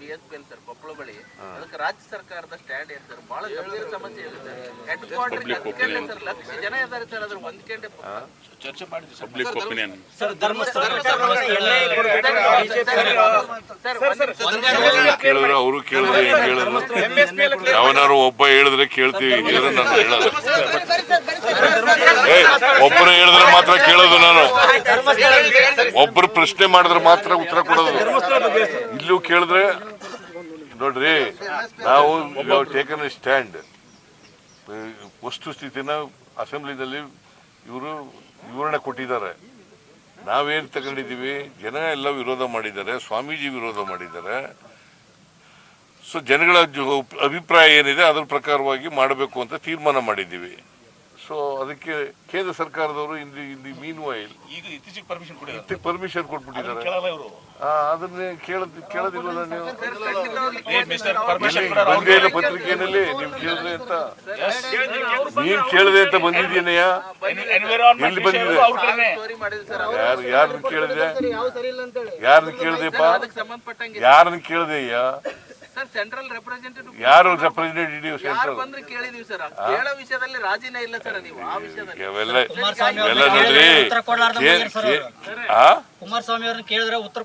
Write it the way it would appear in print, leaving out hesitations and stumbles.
BSPL sir Koppal ಬಳಿ ಅದಕ್ಕೆ ರಾಜ್ಯ ಸರ್ಕಾರದ ಸ್ಟ್ಯಾಂಡ್ ಏನು ಸರ್ ಬಹಳ ಗಂಭೀರ ಸಮಸ್ಯೆ ಇದೆ sir. Head quarter sir lakh ಜನ ಇದ್ದಾರೆ ಸರ್, ಅದ್ರ ಹೊಂದ್ಕೊಂಡೆ ಚರ್ಚೆ ಮಾಡಿದ್ವಿ ಪಬ್ಲಿಕ್ ಒಪಿನಿಯನ್ ಸರ್ ಧರ್ಮಸ್ಥಳ ಕೇಳಿದ್ರೆ ಅವರು ಕೇಳಿದ್ರೆ ಏನ್ ಕೇಳಿದ್ರು ಯಾವನಾರು ಒಬ್ಬ ಹೇಳಿದ್ರೆ ಕೇಳ್ತೀವಿ, ಹೇಳಿದ್ರೆ ನಾನು ಹೇಳೋದು ಒಬ್ಬರು ಹೇಳಿದ್ರೆ ಮಾತ್ರ ಕೇಳೋದು, ನಾನು ಒಬ್ಬರು ಪ್ರಶ್ನೆ ಮಾಡಿದ್ರೆ ಮಾತ್ರ ಉತ್ತರ ಕೊಡೋದು. ಇಲ್ಲೂ ಕೇಳಿದ್ರೆ ನೋಡ್ರಿ, ನಾವು ಟೇಕನ್ ಎ ಸ್ಟ್ಯಾಂಡ್. ವಸ್ತುಸ್ಥಿತಿನ ಅಸೆಂಬ್ಲಿನಲ್ಲಿ ಇವರು ವಿವರಣೆ ಕೊಟ್ಟಿದ್ದಾರೆ. ನಾವೇನು ತಗೊಂಡಿದ್ದೀವಿ, ಜನ ಎಲ್ಲ ವಿರೋಧ ಮಾಡಿದ್ದಾರೆ, ಸ್ವಾಮೀಜಿ ವಿರೋಧ ಮಾಡಿದ್ದಾರೆ. ಸೊ ಜನಗಳ ಅಭಿಪ್ರಾಯ ಏನಿದೆ ಅದ್ರ ಪ್ರಕಾರವಾಗಿ ಮಾಡಬೇಕು ಅಂತ ತೀರ್ಮಾನ ಮಾಡಿದ್ದೀವಿ. ಸೊ ಅದಕ್ಕೆ ಕೇಂದ್ರ ಸರ್ಕಾರದವರು ಇಲ್ಲಿ ಮೀನ್ ವೈಲ್ ಈಗ ಇತ್ತೀಚೆಗೆ ಪರ್ಮಿಷನ್ ಕೊಟ್ಬಿಟ್ಟಿದ್ದಾರೆ. ಅದನ್ನೇ ಕೇಳೋದಿಲ್ಲ ನೀವು ಬಂದೇ ಇಲ್ಲ ಪತ್ರಿಕೆಯಲ್ಲಿ. ನೀವು ಕೇಳಿದ್ರೆ ಅಂತ ನೀನ್ ಕೇಳಿದೆ ಅಂತ ಬಂದಿದ್ದೀನಯ್ಯ, ಎಲ್ಲಿ ಬಂದಿದೆ? ಯಾರನ್ನ ಕೇಳಿದೆ? ಯಾರನ್ನ ಕೇಳಿದೆಪ್ಪ? ಯಾರನ್ನ ಕೇಳಿದೆಯ್ಯ? ಸೆಂಟ್ರಲ್ ರೆಪ್ರೆಸೆಂಟೇಟಿವ್ ಯಾರು ರೆಪ್ರೆಸೆಂಟೇಟಿವ್ ಸೆಂಟ್ರಲ್ ಬಂದ್ರೆ ಕೇಳಿದೀವಿ ಸರ್. ಕೇಳೋ ವಿಷಯದಲ್ಲಿ ರಾಜಿನೇ ಇಲ್ಲ ಸರ್. ನೀವು ಆ ವಿಷಯದಲ್ಲಿ ಇವೆಲ್ಲ ನೋಡ್ರಿ ಕುಮಾರಸ್ವಾಮಿ ಅವ್ರನ್ನ ಕೇಳಿದ್ರೆ ಉತ್ತರ